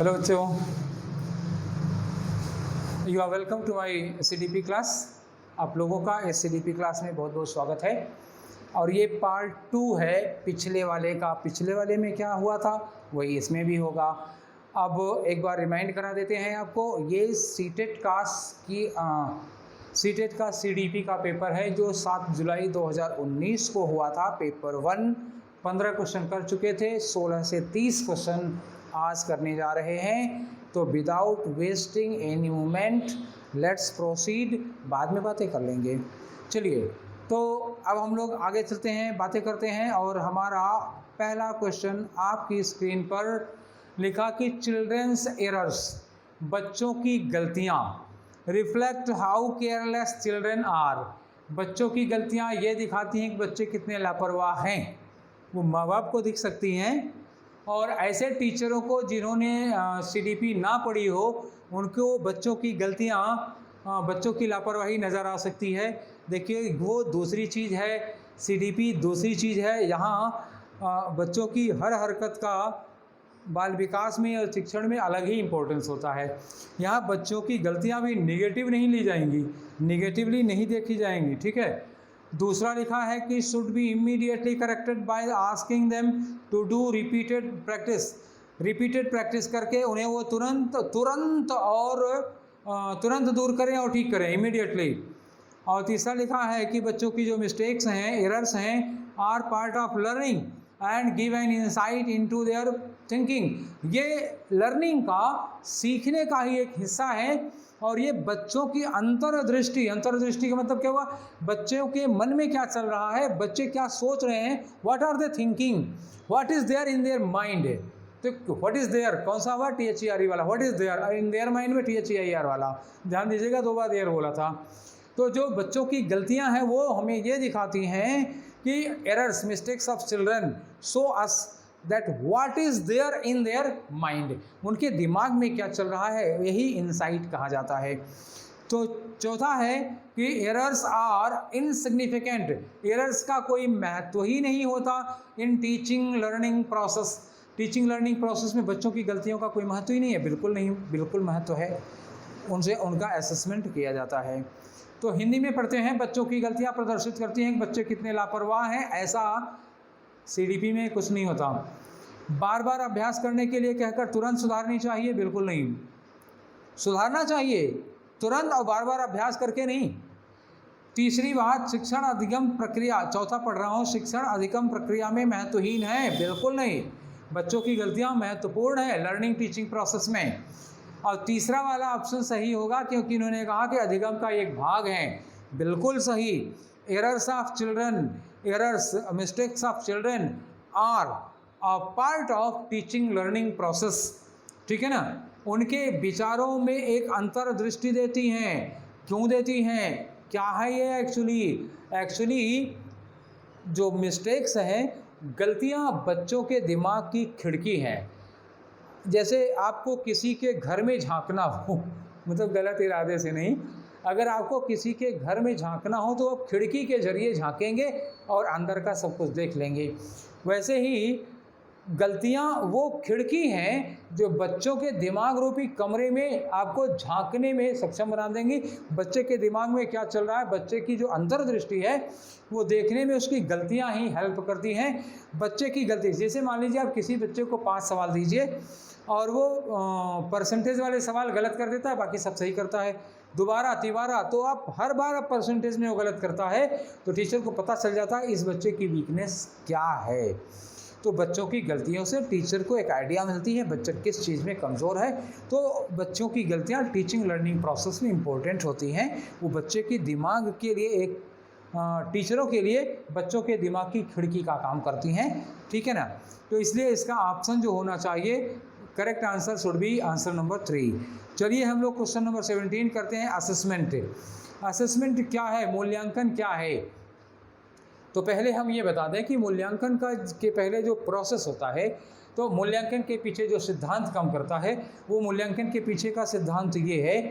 Hello बच्चों, you are welcome to my SCDP class. आप लोगों का एससीडीपी क्लास में बहुत बहुत स्वागत है। और ये पार्ट 2 है पिछले वाले का। पिछले वाले में क्या हुआ था वही इसमें भी होगा। अब एक बार रिमाइंड करा देते हैं आपको। ये सीटेट का सीडीपी का पेपर है जो 7 जुलाई 2019 को हुआ था। पेपर 1 15 क्वेश्चन कर चुके थे, 16 से 30 क्वेश्चन आज करने जा रहे हैं। तो without wasting any moment let's proceed. बाद में बातें कर लेंगे। चलिए, तो अब हम लोग आगे चलते हैं, बातें करते हैं। और हमारा पहला क्वेश्चन आपकी स्क्रीन पर लिखा कि चिल्ड्रंस एरर्स, बच्चों की गलतियाँ, reflect how careless children are. बच्चों की गलतियाँ ये दिखाती हैं कि बच्चे कितने लापरवाह हैं। वो माँ बाप को दिख सकती हैं और ऐसे टीचरों को जिन्होंने सीडीपी ना पढ़ी हो उनको बच्चों की गलतियाँ, बच्चों की लापरवाही नज़र आ सकती है। देखिए, वो दूसरी चीज़ है, सीडीपी दूसरी चीज़ है। यहाँ बच्चों की हर हरकत का बाल विकास में और शिक्षण में अलग ही इम्पोर्टेंस होता है। यहाँ बच्चों की गलतियाँ भी निगेटिव नहीं ली जाएंगी, निगेटिवली नहीं देखी जाएंगी, ठीक है। दूसरा लिखा है कि should be immediately corrected by asking them to do repeated practice. Repeated practice करके उन्हें वो तुरंत दूर करें और ठीक करें इमीडिएटली। और तीसरा लिखा है कि बच्चों की जो मिस्टेक्स हैं, एरर्स हैं, are part of learning and give an insight into their thinking. ये लर्निंग का, सीखने का ही एक हिस्सा है। और ये बच्चों की अंतर्दृष्टि का मतलब क्या हुआ, बच्चों के मन में क्या चल रहा है, बच्चे क्या सोच रहे हैं, what are they thinking, what is there in their mind. तो व्हाट इज देयर कौन सा हुआ, THERE वाला, what is there in their mind में THEIR वाला, ध्यान दीजिएगा, 2 बार देयर बोला था। तो जो बच्चों की गलतियां हैं वो हमें ये दिखाती हैं कि errors, mistakes of children show us that what is there in their mind, उनके दिमाग में क्या चल रहा है, यही इनसाइट कहा जाता है। तो चौथा है कि एरर्स आर इनसिग्निफिकेंट। एरर्स का कोई महत्व ही नहीं होता in teaching learning process. Teaching learning process में बच्चों की गलतियों का कोई महत्व ही नहीं है, बिल्कुल नहीं, बिल्कुल महत्व है। उनसे उनका असेसमेंट किया जाता है। तो हिंदी में पढ़ते हैं, बच्चों की गलतियां प्रदर्शित करती हैं कि बच्चे कितने लापरवाह हैं। ऐसा सीडीपी में कुछ नहीं होता। बार बार अभ्यास करने के लिए कहकर तुरंत सुधारनी चाहिए, बिल्कुल नहीं। सुधारना चाहिए तुरंत और बार बार अभ्यास करके नहीं। तीसरी बात, शिक्षण अधिगम प्रक्रिया, चौथा पढ़ रहा हूँ, शिक्षण अधिगम प्रक्रिया में महत्वहीन है, बिल्कुल नहीं। बच्चों की गलतियाँ महत्वपूर्ण है लर्निंग टीचिंग प्रोसेस में। और तीसरा वाला ऑप्शन सही होगा क्योंकि इन्होंने कहा कि अधिगम का एक भाग है, बिल्कुल सही। Errors of children, errors, mistakes of children are a part of teaching learning process, ठीक है ना। उनके विचारों में एक अंतर्दृष्टि देती हैं। क्यों देती हैं, क्या है ये एक्चुअली जो मिस्टेक्स हैं, गलतियां बच्चों के दिमाग की खिड़की हैं। जैसे आपको किसी के घर में झांकना हो, मतलब गलत इरादे से नहीं, अगर आपको किसी के घर में झांकना हो तो आप खिड़की के जरिए झांकेंगे और अंदर का सब कुछ देख लेंगे। वैसे ही गलतियां वो खिड़की हैं जो बच्चों के दिमाग रूपी कमरे में आपको झांकने में सक्षम बना देंगी। बच्चे के दिमाग में क्या चल रहा है, बच्चे की जो अंतर्दृष्टि है वो देखने में उसकी गलतियां ही हेल्प करती हैं। बच्चे की गलती, जैसे मान लीजिए आप किसी बच्चे को 5 सवाल दीजिए और वो परसेंटेज वाले सवाल गलत कर देता है, बाकी सब सही करता है, दोबारा तिबारा, तो आप हर बार अब परसेंटेज में वो गलत करता है तो टीचर को पता चल जाता है इस बच्चे की वीकनेस क्या है। तो बच्चों की गलतियों से टीचर को एक आइडिया मिलती है बच्चा किस चीज़ में कमज़ोर है। तो बच्चों की गलतियाँ टीचिंग लर्निंग प्रोसेस में इम्पोर्टेंट होती हैं। वो बच्चे के दिमाग के लिए एक टीचरों के लिए बच्चों के दिमाग की खिड़की का काम करती हैं, ठीक है ना। तो इसलिए इसका ऑप्शन जो होना चाहिए, correct answer should be answer number 3। चलिए हम लोग क्वेश्चन नंबर 17 करते हैं। असेसमेंट, असेसमेंट क्या है, मूल्यांकन क्या है। तो पहले हम ये बता दें कि मूल्यांकन का के पहले जो प्रोसेस होता है, तो मूल्यांकन के पीछे जो सिद्धांत काम करता है, वो मूल्यांकन के पीछे का सिद्धांत ये है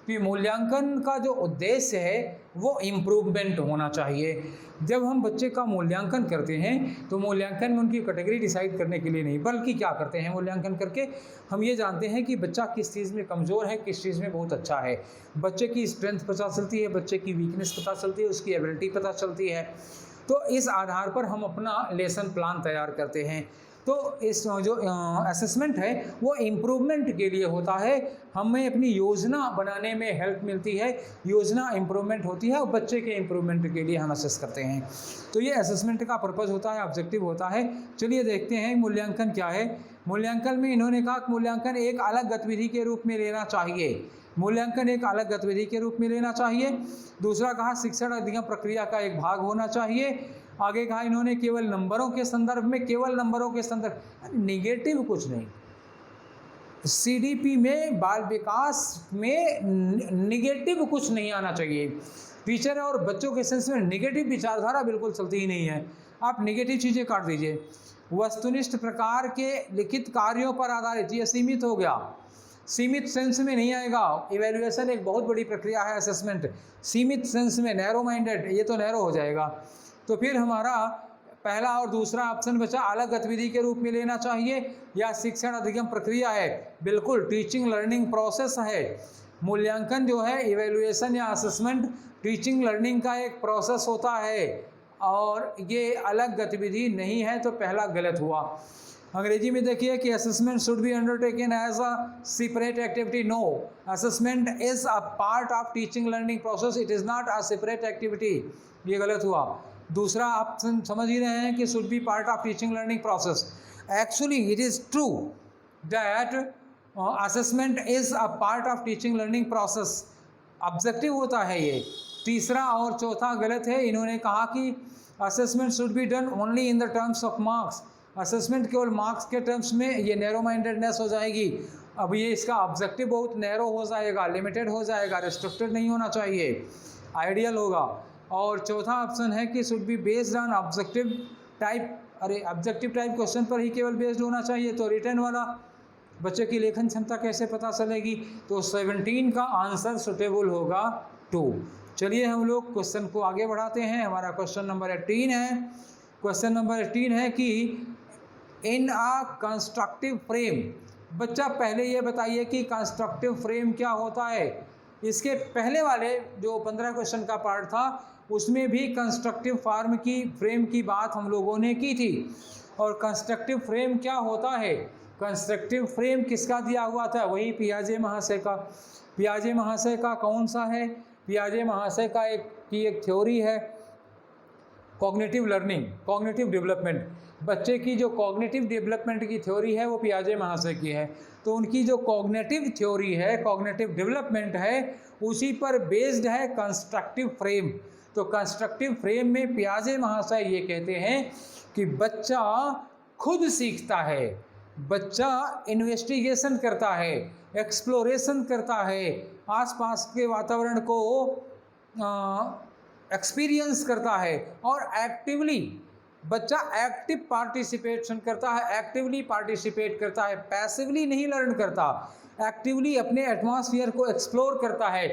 कि मूल्यांकन का जो उद्देश्य है वो इम्प्रूवमेंट होना चाहिए। जब हम बच्चे का मूल्यांकन करते हैं तो मूल्यांकन में उनकी कैटेगरी डिसाइड करने के लिए नहीं, बल्कि क्या करते हैं मूल्यांकन करके हम ये जानते हैं कि बच्चा किस चीज़ में कमज़ोर है, किस चीज़ में बहुत अच्छा है। बच्चे की स्ट्रेंथ पता चलती है, बच्चे की वीकनेस पता चलती है, उसकी एबिलिटी पता चलती है। तो इस आधार पर हम अपना लेसन प्लान तैयार करते हैं। तो इस जो असेसमेंट है वो इम्प्रूवमेंट के लिए होता है, हमें अपनी योजना बनाने में हेल्प मिलती है, योजना इम्प्रूवमेंट होती है और बच्चे के इम्प्रूवमेंट के लिए हम असेस करते हैं। तो ये असेसमेंट का पर्पज़ होता है, ऑब्जेक्टिव होता है। चलिए देखते हैं मूल्यांकन क्या है। मूल्यांकन में इन्होंने कहा कि मूल्यांकन एक अलग गतिविधि के रूप में लेना चाहिए, मूल्यांकन एक अलग गतिविधि के रूप में लेना चाहिए। दूसरा कहा शिक्षण अधिगम प्रक्रिया का एक भाग होना चाहिए। आगे कहा इन्होंने केवल नंबरों के संदर्भ में, केवल नंबरों के संदर्भ, निगेटिव कुछ नहीं। सीडीपी में बाल विकास में निगेटिव कुछ नहीं आना चाहिए। टीचर और बच्चों के सेंस में निगेटिव विचारधारा बिल्कुल चलती ही नहीं है। आप निगेटिव चीज़ें काट दीजिए। वस्तुनिष्ठ प्रकार के लिखित कार्यों पर आधारित, ये सीमित हो गया, सीमित सेंस में नहीं आएगा। इवैल्यूएशन एक बहुत बड़ी प्रक्रिया है, असेसमेंट सीमित सेंस में, नैरो माइंडेड, ये तो नैरो हो जाएगा। तो फिर हमारा पहला और दूसरा ऑप्शन बचा, अलग गतिविधि के रूप में लेना चाहिए या शिक्षण अधिगम प्रक्रिया है। बिल्कुल टीचिंग लर्निंग प्रोसेस है। मूल्यांकन जो है, इवैल्यूएशन या असेसमेंट टीचिंग लर्निंग का एक प्रोसेस होता है और ये अलग गतिविधि नहीं है, तो पहला गलत हुआ। अंग्रेजी में देखिए कि assessment should be undertaken as a separate activity. No, assessment is a part of teaching learning process, it is not a separate activity. ये गलत हुआ। दूसरा आप समझ ही रहे हैं कि should B part of teaching learning process. Actually it is true that assessment is a part of teaching learning process, objective होता है ये। तीसरा और चौथा गलत है। इन्होंने कहा कि assessment should be done only in the terms of marks, assessment केवल मार्क्स के टर्म्स में, ये नैरो माइंडेडनेस हो जाएगी। अब ये इसका ऑब्जेक्टिव बहुत नैरो हो जाएगा, लिमिटेड हो जाएगा, रिस्ट्रिक्टेड नहीं होना चाहिए, आइडियल होगा। और चौथा ऑप्शन है कि should be based on objective type. अरे ऑब्जेक्टिव टाइप क्वेश्चन पर ही केवल बेस्ड होना चाहिए, तो रिटर्न वाला बच्चे की लेखन क्षमता कैसे पता चलेगी? तो 17 का आंसर सुटेबल होगा 2। चलिए हम लोग क्वेश्चन को आगे बढ़ाते हैं। हमारा क्वेश्चन नंबर 18 है। क्वेश्चन नंबर 18 है कि इन अ कंस्ट्रक्टिव फ्रेम। बच्चा पहले ये बताइए कि कंस्ट्रक्टिव फ्रेम क्या होता है। इसके पहले वाले जो 15 क्वेश्चन का पार्ट था उसमें भी कंस्ट्रक्टिव फार्म की फ्रेम की बात हम लोगों ने की थी। और कंस्ट्रक्टिव फ्रेम क्या होता है, कंस्ट्रक्टिव फ्रेम किसका दिया हुआ था? वही पियाजे महाशय का। पियाजे महाशय का कौन सा है? पियाजे महाशय का एक थ्योरी है कॉग्निटिव लर्निंग, कॉग्निटिव डेवलपमेंट। बच्चे की जो कॉग्निटिव डेवलपमेंट की थ्योरी है वो पियाजे महाशय की है। तो उनकी जो कॉग्निटिव थ्योरी है, कॉग्निटिव डेवलपमेंट है, उसी पर बेस्ड है कंस्ट्रक्टिव फ्रेम। तो कंस्ट्रक्टिव फ्रेम में पियाजे महाशय ये कहते हैं कि बच्चा खुद सीखता है, बच्चा इन्वेस्टिगेशन करता है, एक्सप्लोरेशन करता है, आसपास के वातावरण को एक्सपीरियंस करता है और एक्टिवली बच्चा एक्टिव पार्टिसिपेशन करता है, एक्टिवली पार्टिसिपेट करता है, पैसिवली नहीं लर्न करता, एक्टिवली अपने एटमॉस्फेयर को एक्सप्लोर करता है।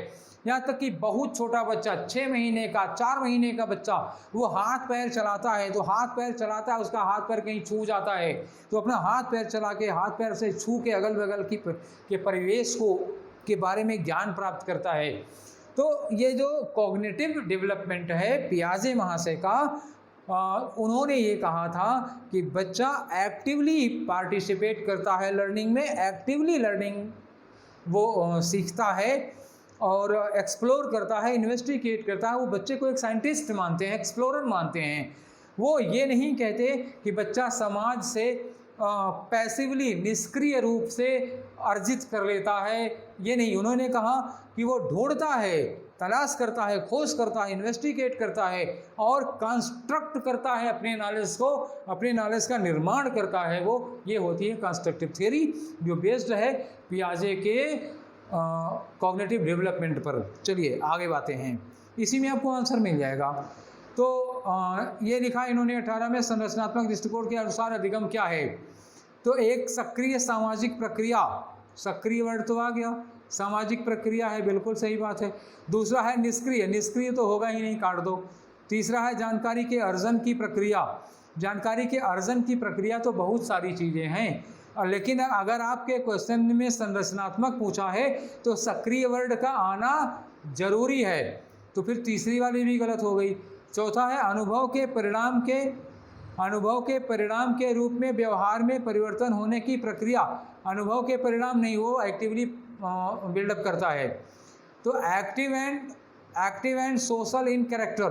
यहाँ तक कि बहुत छोटा बच्चा 6 महीने का, 4 महीने का बच्चा, वो हाथ पैर चलाता है, तो हाथ पैर चलाता है, उसका हाथ पैर कहीं छू जाता है तो अपना हाथ पैर चला के, हाथ पैर से छू के अगल बगल के परिवेश को के बारे में ज्ञान प्राप्त करता है। तो ये जो कॉग्निटिव डेवलपमेंट है पियाजे महाशय का, उन्होंने ये कहा था कि बच्चा एक्टिवली पार्टिसिपेट करता है लर्निंग में, एक्टिवली लर्निंग वो सीखता है और एक्सप्लोर करता है, इन्वेस्टिगेट करता है। वो बच्चे को एक साइंटिस्ट मानते हैं, एक्सप्लोरर मानते हैं। वो ये नहीं कहते कि बच्चा समाज से पैसिवली, निष्क्रिय रूप से अर्जित कर लेता है, ये नहीं। उन्होंने कहा कि वो ढूंढता है, तलाश करता है, खोज करता है, इन्वेस्टिगेट करता है और कंस्ट्रक्ट करता है अपने नॉलेज को, अपने नॉलेज का निर्माण करता है। वो ये होती है कंस्ट्रक्टिव थ्योरी जो बेस्ड है पियाजे के कॉग्निटिव डेवलपमेंट पर। चलिए आगे बातें हैं, इसी में आपको आंसर मिल जाएगा। तो ये लिखा इन्होंने 18 में, संरचनात्मक दृष्टिकोण के अनुसार अधिगम क्या है? तो एक सक्रिय सामाजिक प्रक्रिया, सक्रिय वर्ड तो आ गया, सामाजिक प्रक्रिया है, बिल्कुल सही बात है। दूसरा है निष्क्रिय, निष्क्रिय तो होगा ही नहीं, काट दो। तीसरा है जानकारी के अर्जन की प्रक्रिया, जानकारी के अर्जन की प्रक्रिया तो बहुत सारी चीज़ें हैं, लेकिन अगर आपके क्वेश्चन में संरचनात्मक पूछा है तो सक्रिय वर्ड का आना जरूरी है, तो फिर तीसरी वाली भी गलत हो गई। चौथा है अनुभव के परिणाम के रूप में व्यवहार में परिवर्तन होने की प्रक्रिया, अनुभव के परिणाम नहीं, वो एक्टिवली बिल्डअप करता है। तो active and social in character,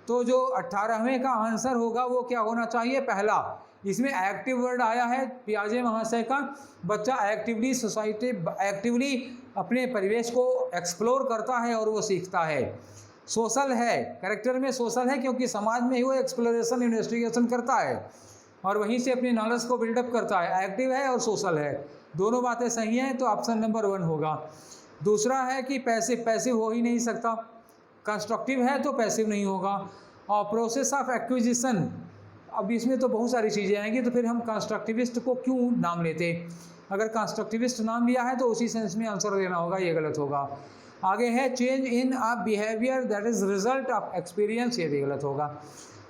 तो जो 18वें का आंसर होगा वो क्या होना चाहिए, पहला। इसमें एक्टिव वर्ड आया है पियाजे महाशय का, बच्चा एक्टिवली अपने परिवेश को एक्सप्लोर करता है और वो सीखता है। सोशल है, कैरेक्टर में सोशल है क्योंकि समाज में ही वो एक्सप्लोरेशन इन्वेस्टिगेशन करता है और वहीं से अपनी नॉलेज को बिल्डअप करता है। एक्टिव है और सोशल है, दोनों बातें सही हैं, तो ऑप्शन नंबर 1 होगा। दूसरा है कि पैसिव हो ही नहीं सकता, कंस्ट्रक्टिव है तो पैसिव नहीं होगा। और प्रोसेस ऑफ एक्विजिशन, अब इसमें तो बहुत सारी चीज़ें आएंगी, तो फिर हम कंस्ट्रक्टिविस्ट को क्यों नाम लेते, अगर कंस्ट्रक्टिविस्ट नाम लिया है तो उसी सेंस में आंसर देना होगा, ये गलत होगा। आगे है change in a behaviour that is result of experience, ये भी गलत होगा।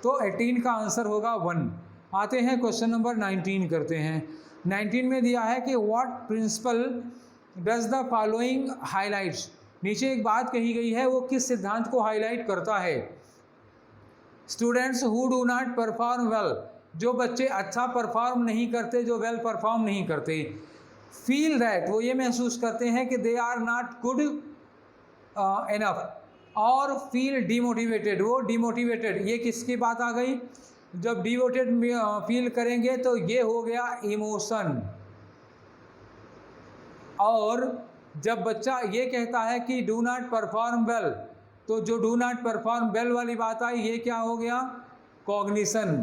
तो 18 का आंसर होगा 1। आते हैं क्वेश्चन नंबर 19 करते हैं। 19 में दिया है कि what principle does the following highlights, नीचे एक बात कही गई है, वो किस सिद्धांत को हाईलाइट करता है। Students who do not perform well, जो बच्चे अच्छा परफॉर्म नहीं करते, जो वेल परफॉर्म नहीं करते। फील दैट, वो ये महसूस करते हैं कि they are not good enough. और फील डिमोटिवेटेड, वो डिमोटिवेटेड, ये किसकी बात आ गई, जब डिमोटिवेटेड फील करेंगे तो ये हो गया इमोशन। और जब बच्चा ये कहता है कि डू नॉट परफॉर्म वेल, तो जो डू नॉट परफॉर्म वेल वाली बात आई, ये क्या हो गया, कॉग्निशन।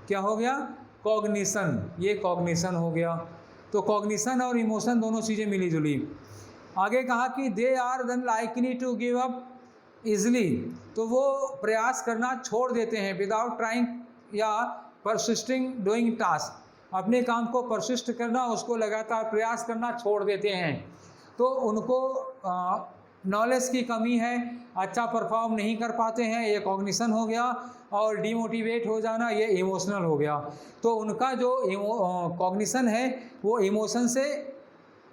क्या हो गया, कॉग्निशन, ये कॉग्निशन हो गया। तो कॉग्निशन और इमोशन दोनों चीज़ें मिली जुली। आगे कहा कि they are then likely to give up easily, तो वो प्रयास करना छोड़ देते हैं विदाउट ट्राइंग या परसिस्टिंग डूइंग टास्क, अपने काम को परसिस्ट करना, उसको लगातार प्रयास करना छोड़ देते हैं। तो उनको नॉलेज की कमी है, अच्छा परफॉर्म नहीं कर पाते हैं, ये कॉग्निशन हो गया। और डिमोटिवेट हो जाना, ये इमोशनल हो गया। तो उनका जो कॉग्निशन है वो इमोशन से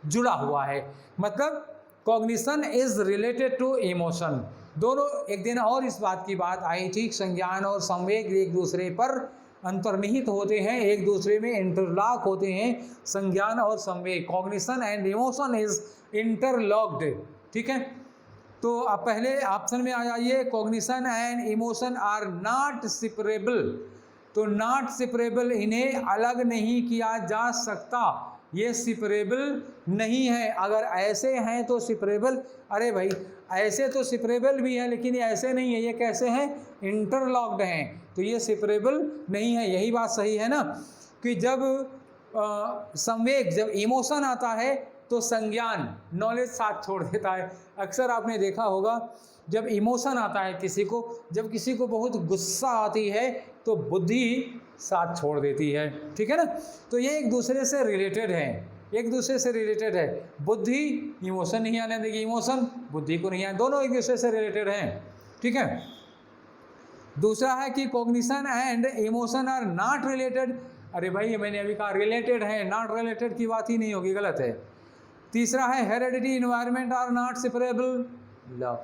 जुड़ा हुआ है, मतलब cognition is related to emotion. दोनों, एक दिन और इस बात की बात आई थी, संज्ञान और संवेग एक दूसरे पर अंतर्निहित होते हैं, एक दूसरे में इंटरलॉक होते हैं। संज्ञान और संवेग, cognition and emotion is interlocked, ठीक है। तो अब पहले ऑप्शन में आ जाइए, cognition and emotion are not separable, तो नॉट सेपरेबल, इन्हें अलग नहीं किया जा सकता, ये सेपरेबल नहीं है। अगर ऐसे हैं तो सेपरेबल, अरे भाई ऐसे तो सेपरेबल भी है लेकिन ये ऐसे नहीं है, ये कैसे हैं, इंटरलॉक्ड हैं, तो ये सेपरेबल नहीं है। यही बात सही है ना, कि जब संवेग, जब इमोशन आता है तो संज्ञान, नॉलेज साथ छोड़ देता है। अक्सर आपने देखा होगा जब इमोशन आता है किसी को, जब किसी को बहुत गुस्सा आती है तो बुद्धि साथ छोड़ देती है, ठीक है ना। तो ये एक दूसरे से रिलेटेड है, एक दूसरे से रिलेटेड है। बुद्धि इमोशन नहीं आने देगी, इमोशन बुद्धि को नहीं आने, दोनों एक दूसरे से रिलेटेड हैं, ठीक है। दूसरा है कि cognition and emotion are not related, अरे भाई मैंने अभी कहा रिलेटेड है, नॉट रिलेटेड की बात ही नहीं होगी, गलत है। तीसरा है heredity environment are not separable, love.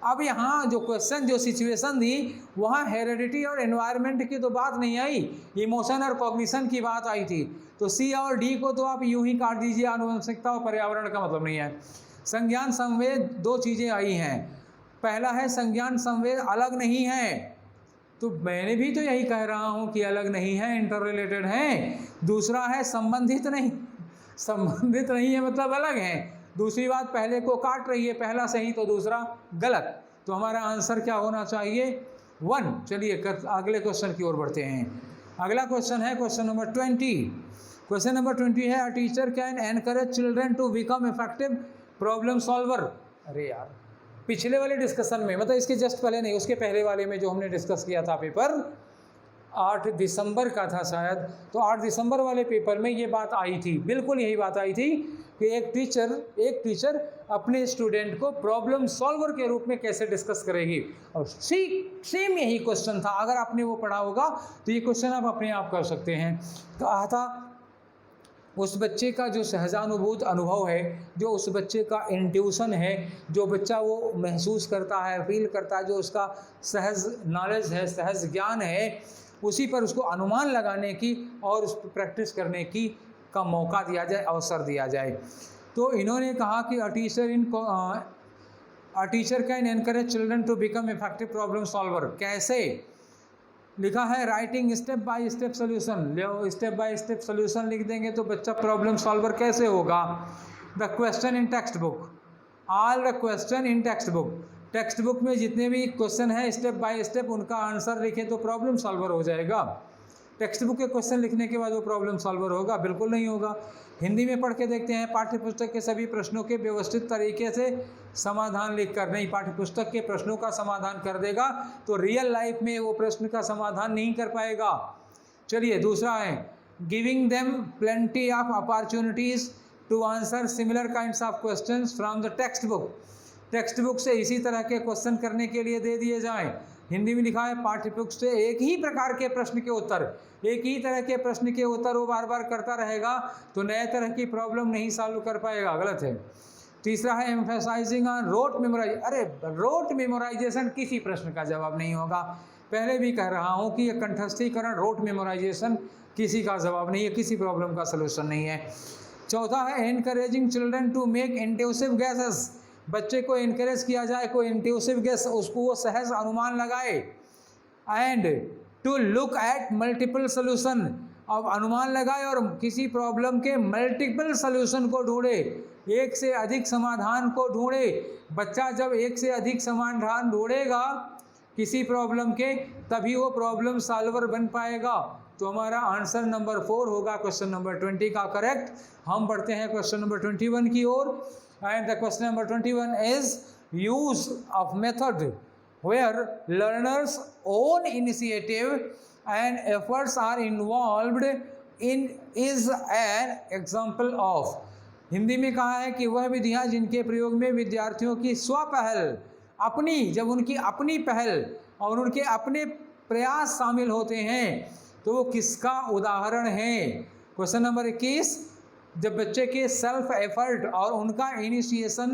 अब यहाँ जो क्वेश्चन, जो सिचुएशन थी, वहाँ हेरेडिटी और एनवायरनमेंट की तो बात नहीं आई, इमोशन और कॉग्निशन की बात आई थी। तो सी और डी को तो आप यूं ही काट दीजिए, आनुवंशिकता और पर्यावरण का मतलब नहीं है। संज्ञान संवेद, दो चीज़ें आई हैं। पहला है संज्ञान संवेद अलग नहीं है, तो मैंने भी तो यही कह रहा हूँ कि अलग नहीं है, इंटर रिलेटेड हैं। दूसरा है संबंधित नहीं, संबंधित नहीं है मतलब अलग हैं। दूसरी बात पहले को काट रही है, पहला सही तो दूसरा गलत, तो हमारा आंसर क्या होना चाहिए, 1। चलिए अगले क्वेश्चन की ओर बढ़ते हैं। अगला क्वेश्चन है क्वेश्चन नंबर 20। क्वेश्चन नंबर 20 है, a teacher can encourage children to become effective problem solver. अरे यार, पिछले वाले डिस्कशन में, मतलब इसके जस्ट पहले नहीं, उसके पहले वाले में जो हमने डिस्कस किया था पेपर, 8 दिसंबर का था शायद, तो 8 दिसंबर वाले पेपर में ये बात आई थी, बिल्कुल यही बात आई थी कि एक टीचर अपने स्टूडेंट को प्रॉब्लम सॉल्वर के रूप में कैसे डिस्कस करेगी। और सेम यही क्वेश्चन था, अगर आपने वो पढ़ा होगा तो ये क्वेश्चन आप अपने आप कर सकते हैं। कहा था उस बच्चे का जो सहजानुभूत अनुभव है, जो उस बच्चे का इंट्यूशन है, जो बच्चा वो महसूस करता है, फील करता है, जो उसका सहज नॉलेज है, सहज ज्ञान है, उसी पर उसको अनुमान लगाने की और उस पर प्रैक्टिस करने की का मौका दिया जाए, अवसर दिया जाए। तो इन्होंने कहा कि a teacher can encourage children to become effective problem solver. कैसे लिखा है, writing step by step solution. Step by step solution लिख देंगे तो बच्चा प्रॉब्लम सॉल्वर कैसे होगा। The question in text book, all the question in text book, text book में जितने भी क्वेश्चन हैं स्टेप बाय स्टेप उनका आंसर लिखें तो प्रॉब्लम सॉल्वर हो जाएगा। टेक्स्ट बुक के क्वेश्चन लिखने के बाद वो प्रॉब्लम सॉल्वर होगा? बिल्कुल नहीं होगा। हिंदी में पढ़ के देखते हैं, पाठ्य पुस्तक के सभी प्रश्नों के व्यवस्थित तरीके से समाधान लिखकर नहीं, पाठ्य पुस्तक के प्रश्नों का समाधान कर देगा तो रियल लाइफ में वो प्रश्न का समाधान नहीं कर पाएगा। चलिए दूसरा है, giving them plenty of opportunities to answer similar kinds of questions from the text book. Text book से इसी तरह के क्वेश्चन करने के लिए दे दिए जाएं। हिंदी में लिखा है पाठ्य पुस्तक से एक ही प्रकार के प्रश्न के उत्तर, एक ही तरह के प्रश्न के उत्तर वो बार बार करता रहेगा तो नए तरह की प्रॉब्लम नहीं सॉल्व कर पाएगा, गलत है। तीसरा है एम्फेसाइजिंग ऑन रोट मेमोराइज। अरे रोट मेमोराइजेशन किसी प्रश्न का जवाब नहीं होगा, पहले भी कह रहा हूँ कि ये कंठस्थीकरण रोट मेमोराइजेशन किसी का जवाब नहीं है, किसी प्रॉब्लम का सलूशन नहीं है। चौथा है encouraging children to make intuitive guesses. बच्चे को इनकरेज किया जाए कोई इंट्यूसिव गेस, उसको वो सहज अनुमान लगाए। And to look at multiple solution, अब अनुमान लगाए और किसी प्रॉब्लम के मल्टीपल सोल्यूशन को ढूंढे, एक से अधिक समाधान को ढूंढे। बच्चा जब एक से अधिक समाधान ढूंढेगा किसी प्रॉब्लम के तभी वो प्रॉब्लम सॉल्वर बन पाएगा। तो हमारा आंसर नंबर 4 होगा क्वेश्चन नंबर 20 का करेक्ट। हम बढ़ते हैं क्वेश्चन नंबर 21 की ओर। And the question number 21 is use of method where learners' own initiative and efforts are involved in is an example of। Hindi में कहा है कि वह विधियां जिनके प्रयोग में विद्यार्थियों की स्वपहल, अपनी, जब उनकी अपनी पहल और उनके अपने प्रयास शामिल होते हैं तो वो किसका उदाहरण है। क्वेश्चन नंबर 21, जब बच्चे के सेल्फ एफर्ट और उनका इनिशिएशन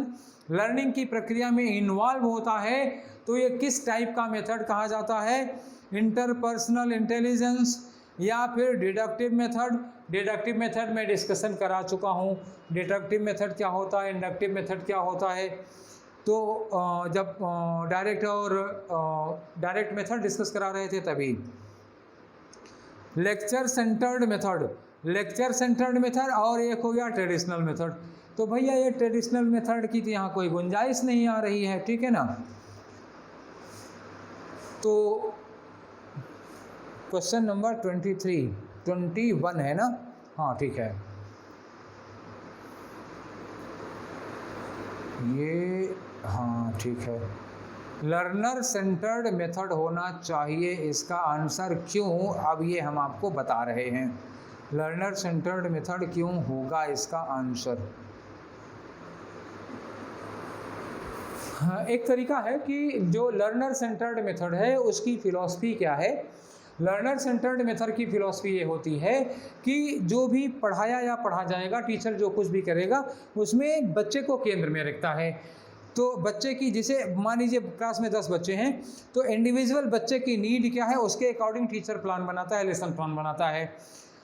लर्निंग की प्रक्रिया में इन्वॉल्व होता है तो ये किस टाइप का मेथड कहा जाता है। इंटरपर्सनल इंटेलिजेंस या फिर डिडक्टिव मेथड। डिडक्टिव मेथड में डिस्कशन करा चुका हूँ, डिडक्टिव मेथड क्या होता है, इंडक्टिव मेथड क्या होता है। तो जब डायरेक्ट मेथड डिस्कस करा रहे थे तभी। Lecture centred method, lecture centred method और एक हो गया ट्रेडिशनल मेथड। तो भैया ये ट्रेडिशनल मेथड की तो यहाँ कोई गुंजाइश नहीं आ रही है, ठीक है ना। तो क्वेश्चन नंबर 21 है ना, हाँ ठीक है। ये हाँ ठीक है, लर्नर सेंटर्ड मेथड होना चाहिए, इसका आंसर क्यों, अब ये हम आपको बता रहे हैं। लर्नर सेंटर्ड मेथड क्यों होगा इसका आंसर। हाँ, एक तरीका है कि जो लर्नर सेंटर्ड मेथड है उसकी फिलॉसफी क्या है। लर्नर सेंटर्ड मेथड की फिलॉसफी ये होती है कि जो भी पढ़ाया या पढ़ा जाएगा, टीचर जो कुछ भी करेगा उसमें बच्चे को केंद्र में रखता है। तो बच्चे की, जैसे मान लीजिए क्लास में 10 बच्चे हैं तो इंडिविजुअल बच्चे की नीड क्या है उसके अकॉर्डिंग टीचर प्लान बनाता है, लेसन प्लान बनाता है।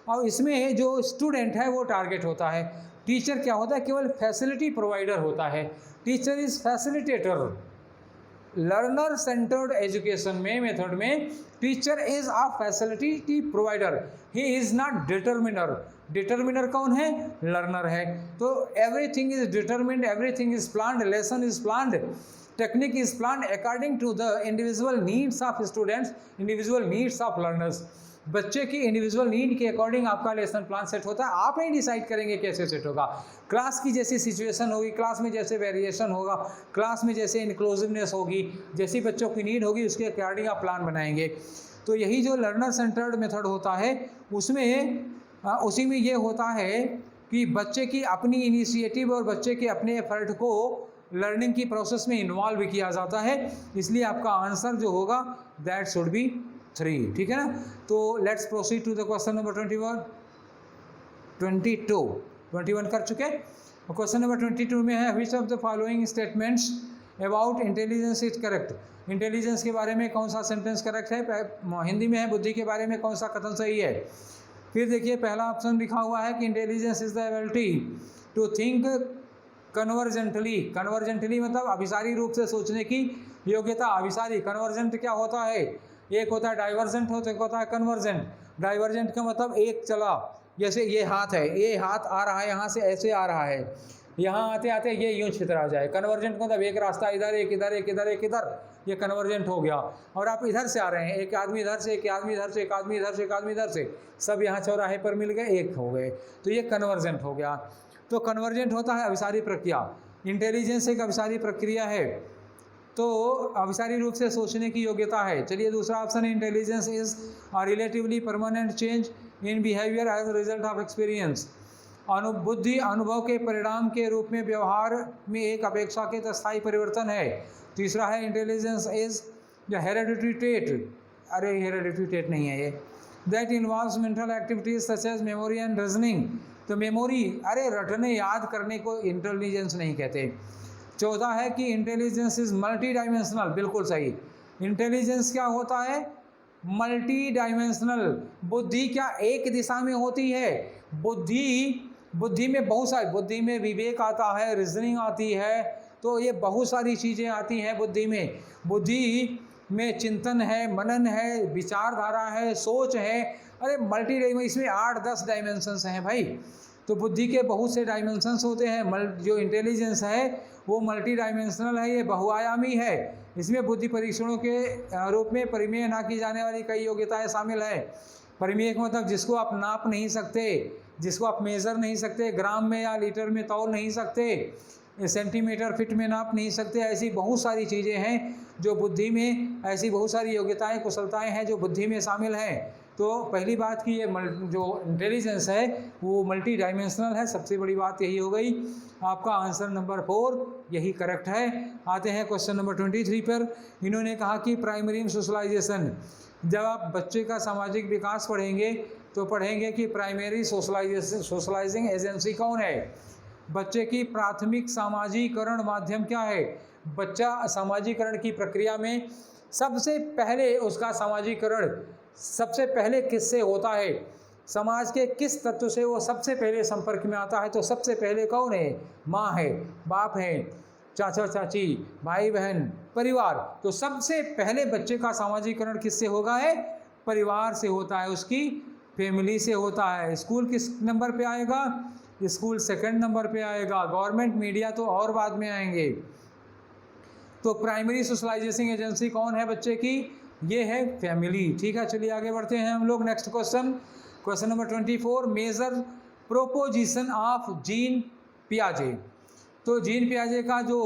और इसमें जो स्टूडेंट है वो टारगेट होता है। टीचर क्या होता है, केवल फैसिलिटी प्रोवाइडर होता है। Teacher is facilitator. Learner centred education में मेथड में teacher is a facility provider, he is not determiner. Determiner कौन है, लर्नर है। तो everything is determined, everything is planned, lesson is planned. Technique is plan according to the individual needs of students, individual needs of learners. बच्चे की individual need के according आपका lesson plan set होता है, आप नहीं डिसाइड करेंगे कैसे सेट होगा। क्लास की जैसी सिचुएशन होगी, क्लास में जैसे वेरिएशन होगा, क्लास में जैसे इंक्लूसिवनेस होगी, जैसी बच्चों की नीड होगी उसके अकॉर्डिंग आप प्लान बनाएंगे। तो यही जो लर्नर सेंटर्ड मेथड होता है उसमें उसी में ये होता है कि बच्चे की अपनी इनिशिएटिव और बच्चे के अपने एफर्ट को लर्निंग की प्रोसेस में इन्वॉल्व किया जाता है। इसलिए आपका आंसर जो होगा दैट शुड बी 3, ठीक है ना। तो let's proceed to the question number 21 कर चुके। क्वेश्चन नंबर 22 में है which of the following statements about intelligence is correct. Intelligence के बारे में कौन सा सेंटेंस करेक्ट है। हिंदी में है बुद्धि के बारे में कौन सा कथन सही है। फिर देखिए पहला ऑप्शन लिखा हुआ है कि intelligence is the ability to think convergently. Convergently मतलब अभिसारी रूप से सोचने की योग्यता। अभिसारी, कन्वर्जेंट क्या होता है, एक होता है डाइवर्जेंट होता है, एक होता है कन्वर्जेंट। डाइवर्जेंट का मतलब एक चला, जैसे ये हाथ है, ये हाथ आ रहा है यहाँ से ऐसे आ रहा है, यहाँ आते आते ये यूँ छितरा जाए। कन्वर्जेंट मतलब एक रास्ता इधर, एक इधर, एक इधर, एक इधर, ये कन्वर्जेंट हो गया। और आप इधर से आ रहे हैं, एक आदमी इधर से, एक आदमी इधर से, एक आदमी इधर से, एक आदमी इधर से, सब यहाँ चौराहे पर मिल गए, एक हो गए, तो ये कन्वर्जेंट हो गया। तो कन्वर्जेंट होता है अभिसारी प्रक्रिया। इंटेलिजेंस एक अभिसारी प्रक्रिया है, तो अभिसारी रूप से सोचने की योग्यता है। चलिए दूसरा ऑप्शन है intelligence is a relatively permanent change in behaviour as a result of experience. बुद्धि अनुभव के परिणाम के रूप में व्यवहार में एक अपेक्षाकृत स्थायी परिवर्तन है। तीसरा है intelligence is the hereditary trait, अरे हेरेडिटरी ट्रेट नहीं है ये, that involves mental activities such as memory and reasoning. तो मेमोरी, अरे रटने याद करने को इंटेलिजेंस नहीं कहते। चौथा है कि इंटेलिजेंस इज मल्टी डायमेंशनल, बिल्कुल सही। इंटेलिजेंस क्या होता है, मल्टी डायमेंशनल। बुद्धि क्या एक दिशा में होती है, बुद्धि में बहुत सारी, बुद्धि में विवेक आता है, रीजनिंग आती है, तो ये बहुत सारी चीज़ें आती हैं बुद्धि में। बुद्धि में चिंतन है, मनन है, विचारधारा है, सोच है, अरे मल्टी डायमेंशन, इसमें 8-10 डायमेंशंस हैं भाई। तो बुद्धि के बहुत से डायमेंशंस होते हैं। जो इंटेलिजेंस है वो मल्टी डायमेंशनल है, ये बहुआयामी है। इसमें बुद्धि परीक्षणों के रूप में परिमेय ना की जाने वाली कई योग्यताएं शामिल है। परिमेय का मतलब जिसको आप नाप नहीं सकते, जिसको आप मेज़र नहीं सकते, ग्राम में या लीटर में तौल नहीं सकते, सेंटीमीटर फिट में नाप नहीं सकते, ऐसी बहुत सारी चीज़ें हैं जो बुद्धि में, ऐसी बहुत सारी योग्यताएं कुशलताएं हैं जो बुद्धि में शामिल हैं। तो पहली बात कि ये जो इंटेलिजेंस है वो मल्टी डायमेंशनल है, सबसे बड़ी बात यही हो गई। आपका आंसर नंबर 4 यही करेक्ट है। आते हैं क्वेश्चन नंबर 23 पर। इन्होंने कहा कि प्राइमरी सोशलाइजेशन, जब आप बच्चे का सामाजिक विकास पढ़ेंगे तो पढ़ेंगे कि प्राइमरी सोशलाइजिंग एजेंसी कौन है, बच्चे की प्राथमिक सामाजिकरण माध्यम क्या है। बच्चा सामाजिकरण की प्रक्रिया में सबसे पहले उसका सामाजिकरण सबसे पहले किससे होता है, समाज के किस तत्व से वो सबसे पहले संपर्क में आता है। तो सबसे पहले कौन है, माँ है, बाप है, चाचा चाची, भाई बहन, परिवार। तो सबसे पहले बच्चे का सामाजिकरण किससे होगा है, परिवार से होता है, उसकी फैमिली से होता है। स्कूल किस नंबर पे आएगा, स्कूल 2nd नंबर पे आएगा। गवर्नमेंट मीडिया तो और बाद में आएंगे। तो प्राइमरी सोशलाइजेशन एजेंसी कौन है बच्चे की, ये है फैमिली। ठीक है, चलिए आगे बढ़ते हैं हम लोग। Next question number 24, major proposition of Jean पियाजे। तो जीन पियाजे का जो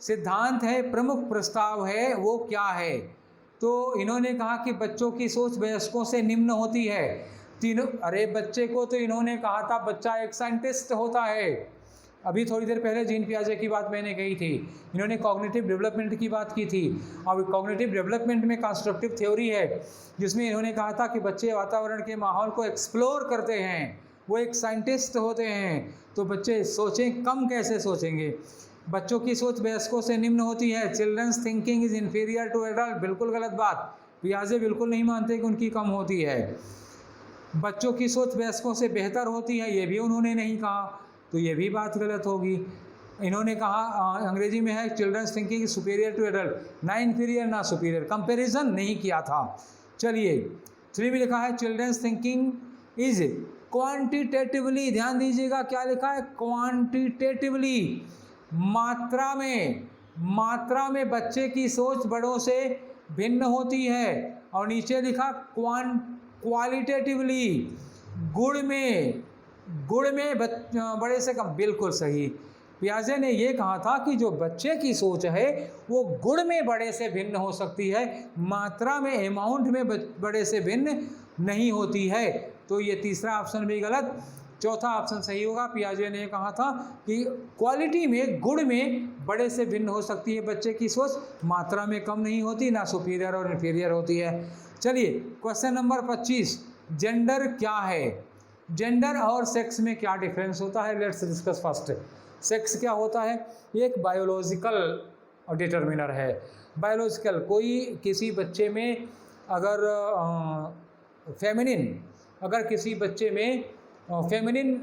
सिद्धांत है, प्रमुख प्रस्ताव है, वो क्या है। तो इन्होंने कहा कि बच्चों की सोच वयस्कों से निम्न होती है। तीनों, अरे बच्चे को तो इन्होंने कहा था बच्चा एक साइंटिस्ट होता है। अभी थोड़ी देर पहले जीन पियाजे की बात मैंने कही थी। इन्होंने कॉग्निटिव डेवलपमेंट की बात की थी। अब कॉग्निटिव डेवलपमेंट में कंस्ट्रक्टिव थ्योरी है, जिसमें इन्होंने कहा था कि बच्चे वातावरण के माहौल को एक्सप्लोर करते हैं, वो एक साइंटिस्ट होते हैं। तो बच्चे सोचें, कम कैसे सोचेंगे। बच्चों की सोच वयस्कों से निम्न होती है। Children's thinking is inferior to adult, बिल्कुल गलत बात। पियाजे बिल्कुल नहीं मानते कि उनकी कम होती है। बच्चों की सोच वयस्कों से बेहतर होती है, ये भी उन्होंने नहीं कहा, तो ये भी बात गलत होगी। इन्होंने कहा, अंग्रेजी में है children's thinking is superior to adult, ना इन्फीरियर ना सुपीरियर, कंपैरिजन नहीं किया था। चलिए 3 में लिखा है चिल्ड्रंस थिंकिंग इज क्वांटिटेटिवली, ध्यान दीजिएगा क्या लिखा है, क्वांटिटेटिवली, मात्रा में मात्रा में बच्चे की सोच बड़ों से भिन्न होती है। और नीचे लिखा क्वालिटेटिवली, गुण में बड़े से कम। बिल्कुल सही। पियाजे ने ये कहा था कि जो बच्चे की सोच है वो गुण में बड़े से भिन्न हो सकती है, मात्रा में, अमाउंट में बड़े से भिन्न नहीं होती है। तो ये तीसरा ऑप्शन भी गलत, चौथा ऑप्शन सही होगा। पियाजे ने कहा था कि क्वालिटी में, गुण में बड़े से भिन्न हो सकती है बच्चे की सोच, मात्रा में कम नहीं होती, ना सुपीरियर और इन्फीरियर होती है। चलिए क्वेश्चन नंबर 25, जेंडर क्या है? जेंडर और सेक्स में क्या डिफरेंस होता है? Let's discuss first. सेक्स क्या होता है? एक बायोलॉजिकल डिटर्मिनर है। बायोलॉजिकल, कोई किसी बच्चे में अगर किसी बच्चे में फेमिनिन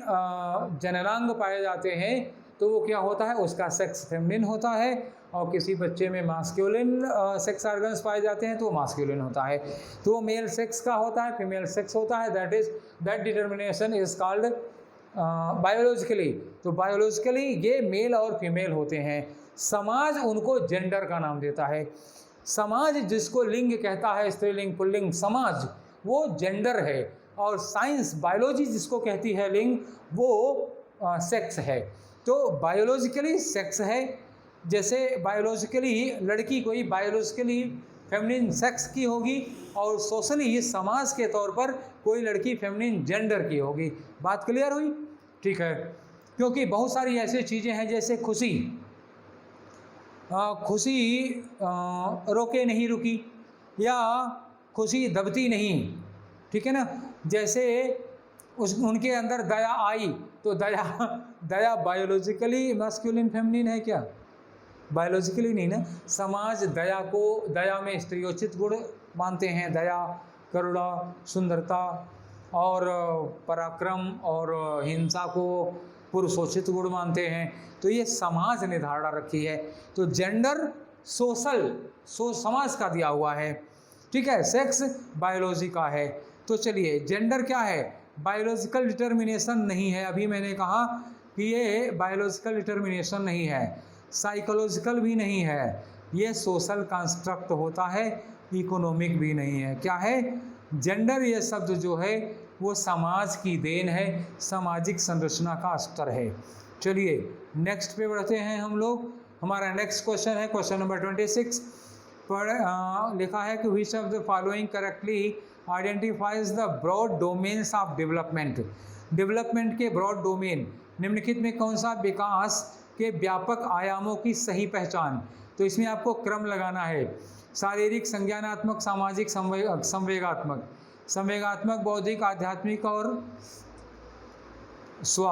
जननांग पाए जाते हैं तो वो क्या होता है? उसका सेक्स फेमिनिन होता है। और किसी बच्चे में मास्कुलिन सेक्स ऑर्गन्स पाए जाते हैं तो वो मास्कुलिन होता है। तो वो मेल सेक्स का होता है, फीमेल सेक्स होता है। That determination is called biologically. तो बायोलॉजिकली ये मेल और फीमेल होते हैं। समाज उनको जेंडर का नाम देता है। समाज जिसको लिंग कहता है, स्त्रीलिंग पुल्लिंग, समाज वो जेंडर है। और साइंस, बायोलॉजी जिसको कहती है लिंग, वो सेक्स है। तो बायोलॉजिकली सेक्स है। जैसे बायोलॉजिकली लड़की कोई बायोलॉजिकली फेमिनिन सेक्स की होगी और सोशली समाज के तौर पर कोई लड़की फेमिनिन जेंडर की होगी। बात क्लियर हुई? ठीक है। क्योंकि बहुत सारी ऐसी चीज़ें हैं जैसे खुशी रोके नहीं रुकी, या खुशी दबती नहीं, ठीक है ना। जैसे उनके अंदर दया आई तो दया बायोलॉजिकली मैस्कुलिन फेमिनिन है क्या? बायोलॉजिकली नहीं ना। समाज दया में स्त्रियोचित गुण मानते हैं। दया, करुणा, सुंदरता और पराक्रम और हिंसा को पुरुषोचित गुण मानते हैं। तो ये समाज ने धारणा रखी है। तो जेंडर समाज का दिया हुआ है, ठीक है। सेक्स बायोलॉजी का है। तो चलिए, जेंडर क्या है? बायोलॉजिकल डिटर्मिनेशन नहीं है। अभी मैंने कहा कि ये बायोलॉजिकल डिटर्मिनेशन नहीं है, साइकोलॉजिकल भी नहीं है, ये सोशल कंस्ट्रक्ट होता है, इकोनॉमिक भी नहीं है। क्या है? जेंडर ये शब्द जो है वो समाज की देन है, सामाजिक संरचना का स्तर है। चलिए नेक्स्ट पे बढ़ते हैं हम लोग। हमारा नेक्स्ट क्वेश्चन है क्वेश्चन नंबर 26 पर लिखा है कि which of the following correctly identifies the broad domains of development. Development के ब्रॉड डोमेन, निम्नलिखित में कौन सा विकास के व्यापक आयामों की सही पहचान? तो इसमें आपको क्रम लगाना है। शारीरिक, संज्ञानात्मक, सामाजिक, संवेगात्मक, बौद्धिक, आध्यात्मिक और स्व।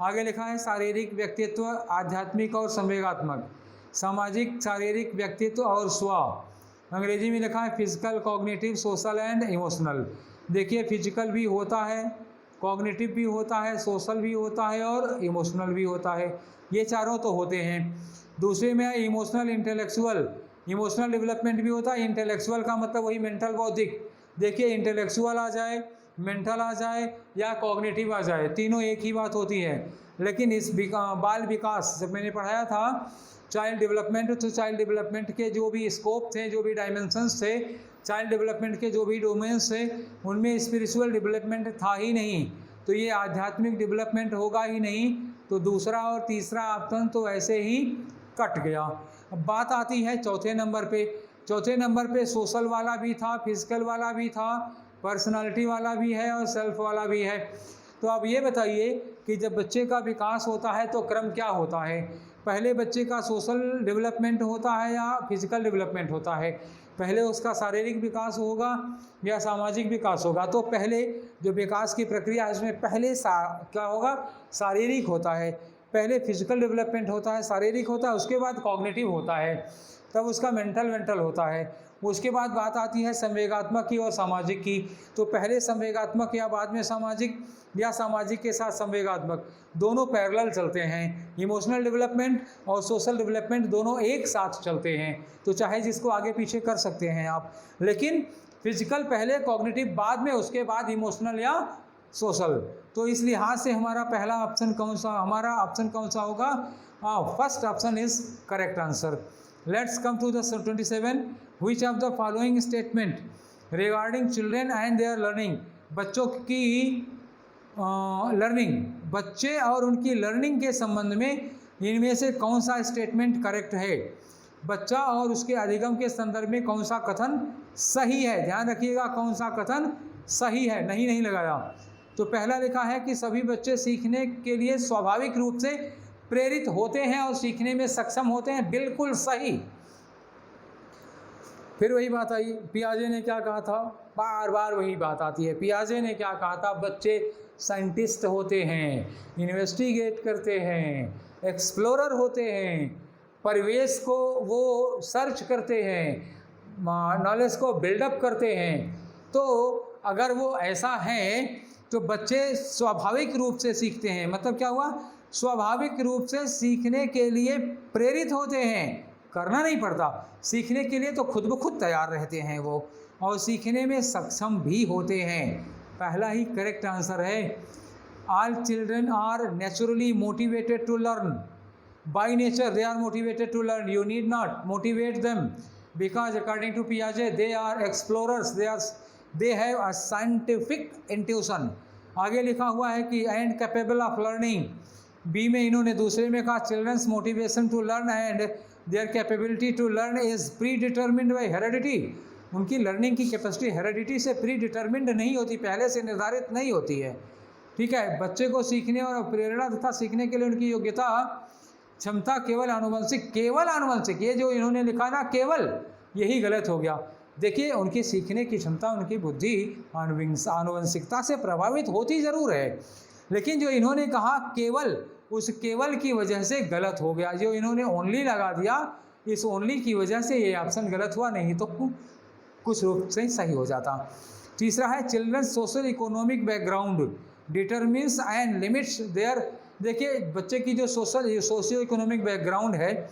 आगे लिखा है शारीरिक, व्यक्तित्व, आध्यात्मिक और संवेगात्मक, सामाजिक, शारीरिक, व्यक्तित्व और स्व। अंग्रेजी में लिखा है physical, cognitive, social and emotional. देखिए फिजिकल भी होता है, कॉग्निटिव भी होता है, सोशल भी होता है और इमोशनल भी होता है। ये चारों तो होते हैं। दूसरे में है इमोशनल, इंटेलेक्चुअल। इमोशनल डेवलपमेंट भी होता है। इंटेलेक्चुअल का मतलब वही मेंटल, बौद्धिक। देखिए इंटेलेक्चुअल आ जाए, मेंटल आ जाए या कॉग्निटिव आ जाए, तीनों एक ही बात होती है। लेकिन इस बाल विकास जब मैंने पढ़ाया था चाइल्ड डेवलपमेंट, तो चाइल्ड डेवलपमेंट के जो भी स्कोप थे, जो भी डायमेंशंस थे, चाइल्ड डेवलपमेंट के जो भी डोमेन्स थे, उनमें स्पिरिचुअल डेवलपमेंट था ही नहीं। तो ये आध्यात्मिक डेवलपमेंट होगा ही नहीं। तो दूसरा और तीसरा ऑप्शन तो ऐसे ही कट गया। अब बात आती है चौथे नंबर पे। चौथे नंबर पे सोशल वाला भी था, फिजिकल वाला भी था, पर्सनालिटी वाला भी है और सेल्फ वाला भी है। तो अब ये बताइए कि जब बच्चे का विकास होता है तो क्रम क्या होता है? पहले बच्चे का सोशल डेवलपमेंट होता है या फिजिकल डेवलपमेंट होता है? पहले उसका शारीरिक विकास होगा या सामाजिक विकास होगा? तो पहले जो विकास की प्रक्रिया है उसमें पहले क्या होगा? शारीरिक होता है। पहले फिजिकल डेवलपमेंट होता है, शारीरिक होता है, उसके बाद कॉग्निटिव होता है, तब उसका मेंटल होता है। उसके बाद बात आती है संवेगात्मक की और सामाजिक की। तो पहले संवेगात्मक या बाद में सामाजिक, या सामाजिक के साथ संवेगात्मक, दोनों पैरेलल चलते हैं। इमोशनल डेवलपमेंट और सोशल डेवलपमेंट दोनों एक साथ चलते हैं। तो चाहे जिसको आगे पीछे कर सकते हैं आप, लेकिन फिजिकल पहले, कॉग्निटिव बाद में, उसके बाद इमोशनल या सोशल। तो इस लिहाज से हमारा पहला ऑप्शन कौन सा, हमारा ऑप्शन कौन सा होगा? First option is correct answer. Let's come to the 27. Which of the following statement regarding children and their learning, बच्चों की लर्निंग, बच्चे और उनकी लर्निंग के संबंध में इनमें से कौन सा स्टेटमेंट करेक्ट है? बच्चा और उसके अधिगम के संदर्भ में कौन सा कथन सही है? ध्यान रखिएगा, कौन सा कथन सही है, नहीं लगाया। तो पहला लिखा है कि सभी बच्चे सीखने के लिए स्वाभाविक रूप से प्रेरित होते हैं और सीखने में सक्षम होते हैं, बिल्कुल सही। फिर वही बात आई, पियाजे ने क्या कहा था? बार बार वही बात आती है। पियाजे ने क्या कहा था? बच्चे साइंटिस्ट होते हैं, इन्वेस्टिगेट करते हैं, एक्सप्लोरर होते हैं, परिवेश को वो सर्च करते हैं, नॉलेज को बिल्डअप करते हैं। तो अगर वो ऐसा है तो बच्चे स्वाभाविक रूप से सीखते हैं। मतलब क्या हुआ? स्वाभाविक रूप से सीखने के लिए प्रेरित होते हैं, करना नहीं पड़ता। सीखने के लिए तो खुद ब खुद तैयार रहते हैं वो, और सीखने में सक्षम भी होते हैं। पहला ही करेक्ट आंसर है। All children are naturally motivated to learn. By nature they are motivated to learn. You need not motivate them because according to पियाजे they are explorers, they have a scientific intuition. आगे लिखा हुआ है कि and capable of learning. B में इन्होंने दूसरे में कहा children's motivation to learn and their capability to learn is predetermined by heredity. उनकी लर्निंग की कैपेसिटी हेरेडिटी से प्री डिटर्मिन्ड नहीं होती, पहले से निर्धारित नहीं होती है। ठीक है, बच्चे को सीखने और प्रेरणा तथा सीखने के लिए उनकी योग्यता क्षमता केवल आनुवंशिक, केवल आनुवंशिक, ये जो इन्होंने लिखा ना केवल, यही गलत हो गया। देखिए, उनकी सीखने की क्षमता, उनकी बुद्धि आनुवंशिकता से प्रभावित होती ज़रूर है, लेकिन जो इन्होंने कहा केवल, उस केवल की वजह से गलत हो गया। जो इन्होंने ओनली लगा दिया, इस ओनली की वजह से ये ऑप्शन गलत हुआ, नहीं तो कुछ रूप से सही हो जाता। तीसरा है children's social economic background determines and limits their. देखिए, बच्चे की जो सोशियो इकोनॉमिक बैकग्राउंड है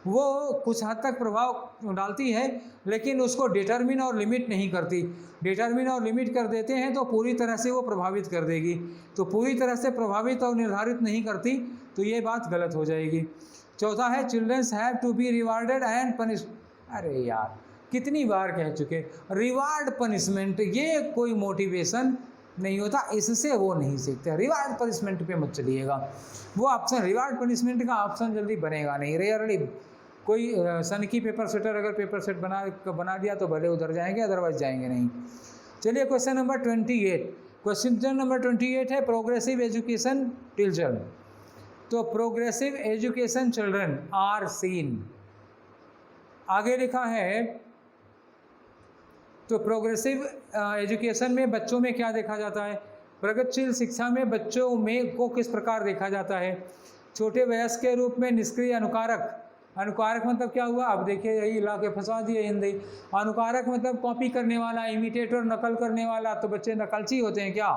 वो कुछ हद तक प्रभाव डालती है, लेकिन उसको डिटरमिन और लिमिट नहीं करती। डिटरमिन और लिमिट कर देते हैं तो पूरी तरह से वो प्रभावित कर देगी, तो पूरी तरह से प्रभावित और निर्धारित नहीं करती, तो ये बात गलत हो जाएगी। चौथा है children's have to be rewarded and punish. अरे यार, कितनी बार कह चुके, रिवार्ड पनिशमेंट ये कोई मोटिवेशन नहीं होता, इससे वो नहीं सीखते। रिवार्ड पनिशमेंट पे मत चलिएगा, वो ऑप्शन रिवार्ड पनिशमेंट का ऑप्शन जल्दी बनेगा नहीं। रेयरली कोई सन की पेपर सेटर अगर पेपर सेट बना दिया तो भले उधर जाएंगे, अदरवाइज जाएंगे नहीं। चलिए क्वेश्चन नंबर 28। क्वेश्चन नंबर 28 है प्रोग्रेसिव एजुकेशन चिल्ड्रन। तो progressive education children are seen. आगे लिखा है, तो प्रोग्रेसिव एजुकेशन में बच्चों में क्या देखा जाता है? प्रगतिशील शिक्षा में बच्चों में को किस प्रकार देखा जाता है? छोटे वयस्क के रूप में निष्क्रिय अनुकारक। अनुकारक मतलब क्या हुआ? अब देखिए, यही ला के फंसा दिए हिंदी। अनुकारक मतलब कॉपी करने वाला, इमिटेटर, नकल करने वाला। तो बच्चे नकलची होते हैं क्या?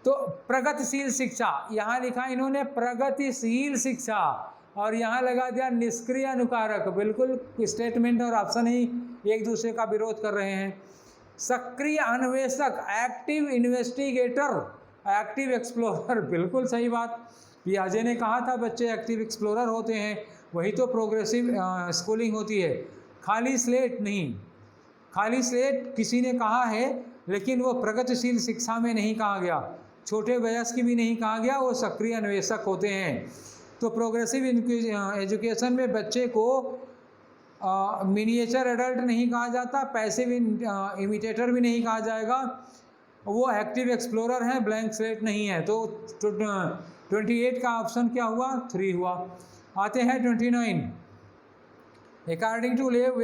तो प्रगतिशील शिक्षा, यहाँ लिखा इन्होंने प्रगतिशील शिक्षा, और यहाँ लगा दिया निष्क्रिय अनुकारक। बिल्कुल स्टेटमेंट और ऑप्शन ही एक दूसरे का विरोध कर रहे हैं। सक्रिय अन्वेषक, एक्टिव इन्वेस्टिगेटर, एक्टिव एक्सप्लोरर, बिल्कुल सही बात। पियाजे ने कहा था बच्चे एक्टिव एक्सप्लोरर होते हैं, वही तो प्रोग्रेसिव स्कूलिंग होती है। खाली स्लेट नहीं, खाली स्लेट किसी ने कहा है, लेकिन वो प्रगतिशील शिक्षा में नहीं कहा गया, छोटे वयस्क भी नहीं कहा गया, वो सक्रिय अन्वेषक होते हैं। तो प्रोग्रेसिव एजुकेशन में बच्चे को मिनिएचर एडल्ट नहीं कहा जाता, पैसिव इमिटेटर भी नहीं कहा जाएगा, वो एक्टिव एक्सप्लोरर हैं, ब्लैंक स्लेट नहीं है। तो 28 का ऑप्शन क्या हुआ? 3 हुआ। आते हैं 29। According to Lev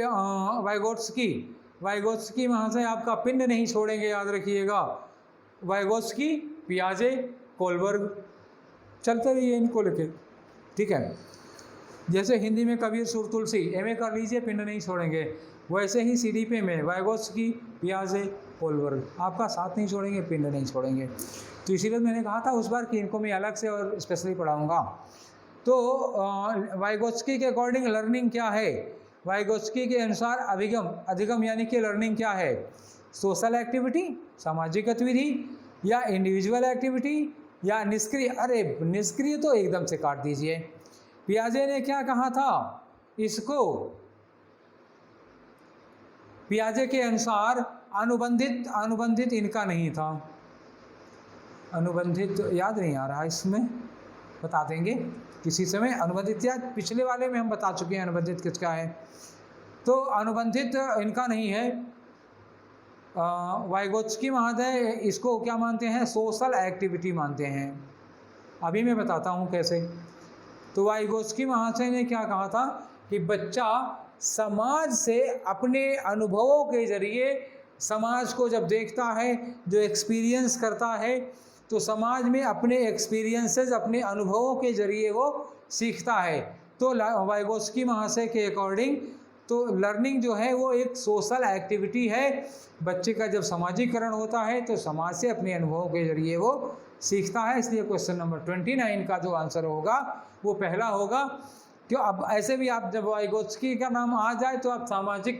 Vygotsky. Vygotsky महाशय आपका पिंड नहीं छोड़ेंगे, याद रखिएगा। वाइगोत्स्की, पियाजे, कोलबर्ग, चलते रहिए इनको लेके, ठीक है। जैसे हिंदी में कबीर सुर तुलसी, एमए कर लीजिए, पिंड नहीं छोड़ेंगे। वैसे ही सीडीपी में वाइगोत्स्की, पियाजे, कोलबर्ग आपका साथ नहीं छोड़ेंगे, पिंड नहीं छोड़ेंगे। तो इसीलिए मैंने कहा था उस बार कि इनको मैं अलग से और स्पेशली पढ़ाऊँगा। तो वाइगोत्स्की के अकॉर्डिंग लर्निंग क्या है? वाइगोत्स्की के अनुसार अधिगम यानी कि लर्निंग क्या है? सोशल एक्टिविटी, सामाजिक गतिविधि, या इंडिविजुअल एक्टिविटी, या निष्क्रिय। अरे निष्क्रिय तो एकदम से काट दीजिए। पियाजे ने क्या कहा था? इसको पियाजे के अनुसार अनुबंधित इनका नहीं था। अनुबंधित याद नहीं आ रहा, इसमें बता देंगे किसी समय। अनुबंधित या पिछले वाले में हम बता चुके हैं अनुबंधित किसका है। तो अनुबंधित इनका नहीं है। वाइगोत्स्की महोदय इसको क्या मानते हैं? सोशल एक्टिविटी मानते हैं। अभी मैं बताता हूँ कैसे। तो वाइगोत्स्की महाशय ने क्या कहा था कि बच्चा समाज से अपने अनुभवों के जरिए समाज को जब देखता है, जो एक्सपीरियंस करता है, तो समाज में अपने एक्सपीरियंसेस, अपने अनुभवों के जरिए वो सीखता है। तो वाइगोत्स्की महाशय के अकॉर्डिंग तो लर्निंग जो है वो एक सोशल एक्टिविटी है। बच्चे का जब सामाजिकरण होता है तो समाज से अपने अनुभवों के जरिए वो सीखता है। इसलिए क्वेश्चन नंबर 29 का जो आंसर होगा वो पहला होगा। क्यों? अब ऐसे भी आप जब वाइगोत्स्की का नाम आ जाए तो आप सामाजिक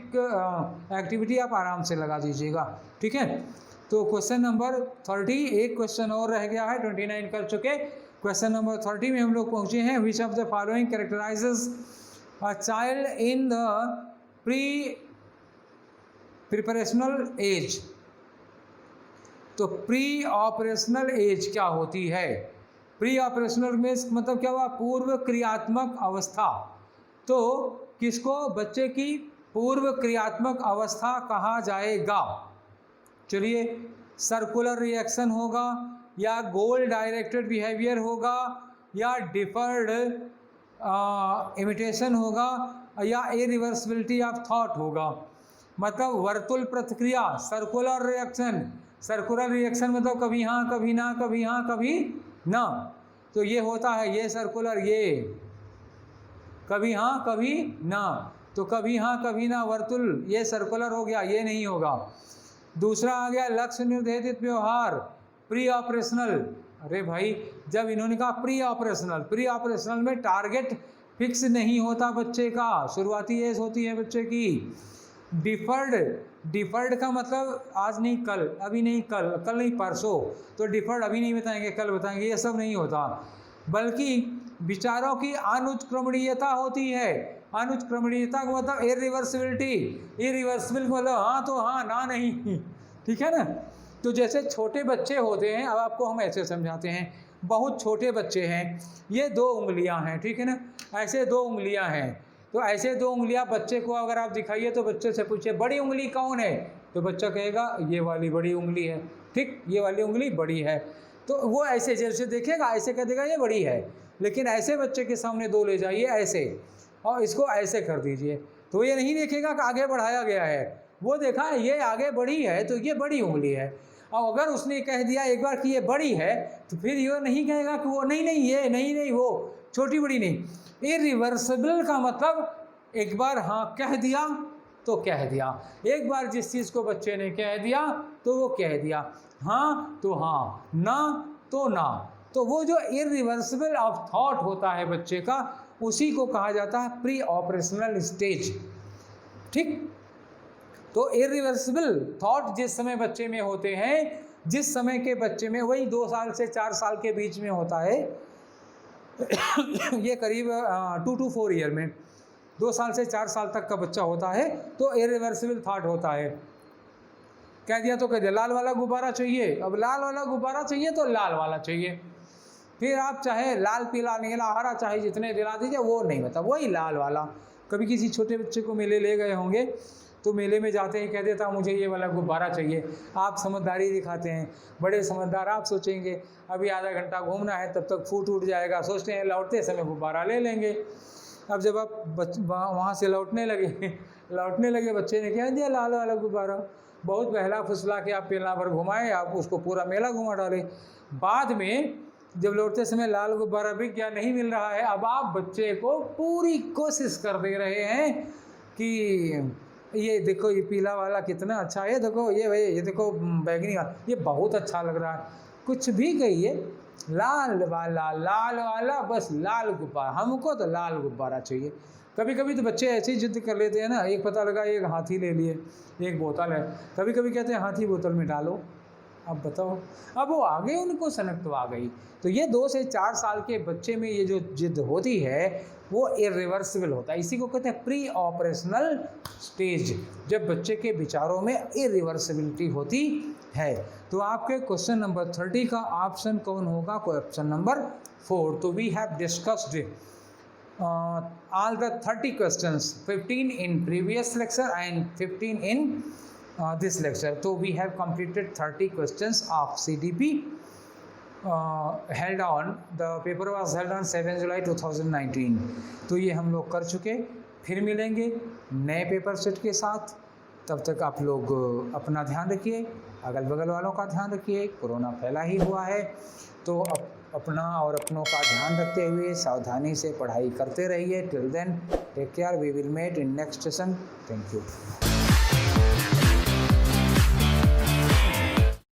एक्टिविटी आप आराम से लगा दीजिएगा, ठीक है। तो क्वेश्चन नंबर 30, एक क्वेश्चन और रह गया है, 29 कर चुके। क्वेश्चन नंबर 30 में हम लोग पहुंचे हैं। Which of the following characterises a child in the preparational age. तो प्री ऑपरेशनल एज क्या होती है? प्री ऑपरेशनल में मतलब क्या हुआ? पूर्व क्रियात्मक अवस्था। तो किसको बच्चे की पूर्व क्रियात्मक अवस्था कहा जाएगा? चलिए, सर्कुलर रिएक्शन होगा, या गोल डायरेक्टेड बिहेवियर होगा, या डिफर्ड इमिटेशन होगा, या इरिवर्सिबिलिटी ऑफ थॉट होगा। मतलब वर्तुल प्रतिक्रिया, सर्कुलर रिएक्शन। सर्कुलर रिएक्शन मतलब कभी हाँ कभी ना, कभी हाँ कभी ना। तो ये होता है, ये सर्कुलर, ये कभी हाँ कभी ना। तो कभी हाँ कभी ना वर्तुल, ये सर्कुलर हो गया, ये नहीं होगा। दूसरा आ गया लक्ष्य निर्धारित व्यवहार, प्री ऑपरेशनल। अरे भाई, जब इन्होंने कहा प्री ऑपरेशनल, प्री ऑपरेशनल में टारगेट फिक्स नहीं होता बच्चे का, शुरुआती एज होती है बच्चे की। डिफर्ड का मतलब आज नहीं कल, अभी नहीं कल, कल नहीं परसों। तो डिफर्ड अभी नहीं बताएंगे, कल बताएंगे, ये सब नहीं होता। बल्कि विचारों की अनुत्क्रमणीयता होती है। अनुत्क्रमणीयता का मतलब इरिवर्सिबिलिटी। इरिवर्सिबल मतलब हाँ तो हाँ, ना नहीं, ठीक है ना। तो जैसे छोटे बच्चे होते हैं, अब आपको हम ऐसे समझाते हैं। बहुत छोटे बच्चे हैं, ये 2 उंगलियां हैं, ठीक है ना। ऐसे 2 उंगलियां हैं। तो ऐसे 2 उंगलियां बच्चे को अगर आप दिखाइए तो बच्चे से पूछिए बड़ी उंगली कौन है, तो बच्चा कहेगा ये वाली बड़ी उंगली है, ठीक, ये वाली उंगली बड़ी है। तो वो ऐसे जैसे देखेगा ऐसे कह देगा ये बड़ी है। लेकिन ऐसे बच्चे के सामने 2 ले जाइए ऐसे, और इसको ऐसे कर दीजिए, तो ये नहीं देखेगा कि आगे बढ़ाया गया है, वो देखा है ये आगे बढ़ी है तो ये बड़ी उंगली है। और अगर उसने कह दिया एक बार कि ये बड़ी है, तो फिर ये नहीं कहेगा कि वो नहीं ये नहीं वो छोटी बड़ी नहीं। इरिवर्सिबल का मतलब एक बार हाँ कह दिया तो कह दिया, एक बार जिस चीज़ को बच्चे ने कह दिया तो वो कह दिया, हाँ तो हाँ, ना तो ना। तो वो जो इरिवर्सिबल ऑफ थॉट होता है बच्चे का, उसी को कहा जाता है प्री ऑपरेशनल स्टेज, ठीक। तो इरिवर्सिबल थॉट जिस समय बच्चे में होते हैं, जिस समय के बच्चे में वही 2 साल से 4 साल के बीच में होता है, ये करीब 2 to 4 ईयर में, 2 साल से 4 साल तक का बच्चा होता है, तो इरिवर्सिबल थॉट होता है। कह दिया तो कह दिया लाल वाला गुब्बारा चाहिए, अब लाल वाला गुब्बारा चाहिए तो लाल वाला चाहिए। फिर आप चाहे लाल पीला नीला हरा चाहे जितने दिला दीजिए, वो नहीं बता, वही लाल वाला। कभी किसी छोटे बच्चे को मेले ले गए होंगे, तो मेले में जाते ही कह देता मुझे ये वाला गुब्बारा चाहिए। आप समझदारी दिखाते हैं, बड़े समझदार। आप सोचेंगे अभी आधा घंटा घूमना है, तब तक फूट उठ जाएगा, सोचते हैं लौटते समय गुब्बारा ले लेंगे। अब जब आप वहाँ से लौटने लगे बच्चे ने कह दिया लाल वाला गुब्बारा। बहुत बहला फुसला के आप मेला भर घुमाए, आप उसको पूरा मेला घुमा डाले। बाद में जब लौटते समय लाल गुब्बारा बिक गया, नहीं मिल रहा है, अब आप बच्चे को पूरी कोशिश कर दे रहे हैं कि ये देखो ये पीला वाला कितना अच्छा है, देखो ये देखो बैगनी वाला ये बहुत अच्छा लग रहा है। कुछ भी कहिए, लाल वाला बस लाल गुब्बारा, हमको तो लाल गुब्बारा चाहिए। कभी कभी तो बच्चे ऐसे ही जिद कर लेते हैं ना, एक पता लगा एक हाथी ले लिए, एक बोतल है, कभी कभी कहते हैं हाथी बोतल में डालो। अब बताओ, अब वो आ गए, उनको सनक तो आ गई। तो ये 2 से 4 साल के बच्चे में ये जो जिद होती है वो इरिवर्सिबल होता है। इसी को कहते हैं प्री ऑपरेशनल स्टेज, जब बच्चे के विचारों में इरिवर्सिबिलिटी होती है। तो आपके क्वेश्चन नंबर 30 का ऑप्शन कौन होगा? Option number 4। तो we have discussed all the 30 questions, 15 in previous lecture and 15 in this lecture. So we have completed 30 questions of CDP held on, the paper was held on 7 July 2019. तो ये हम लोग कर चुके। फिर मिलेंगे नए पेपर सेट के साथ। तब तक आप लोग अपना ध्यान रखिए, अगल बगल वालों का ध्यान रखिए। कोरोना फैला ही हुआ है, तो अपना और अपनों का ध्यान रखते हुए सावधानी से पढ़ाई करते रहिए। Till then take care, we will met in next session. Thank you.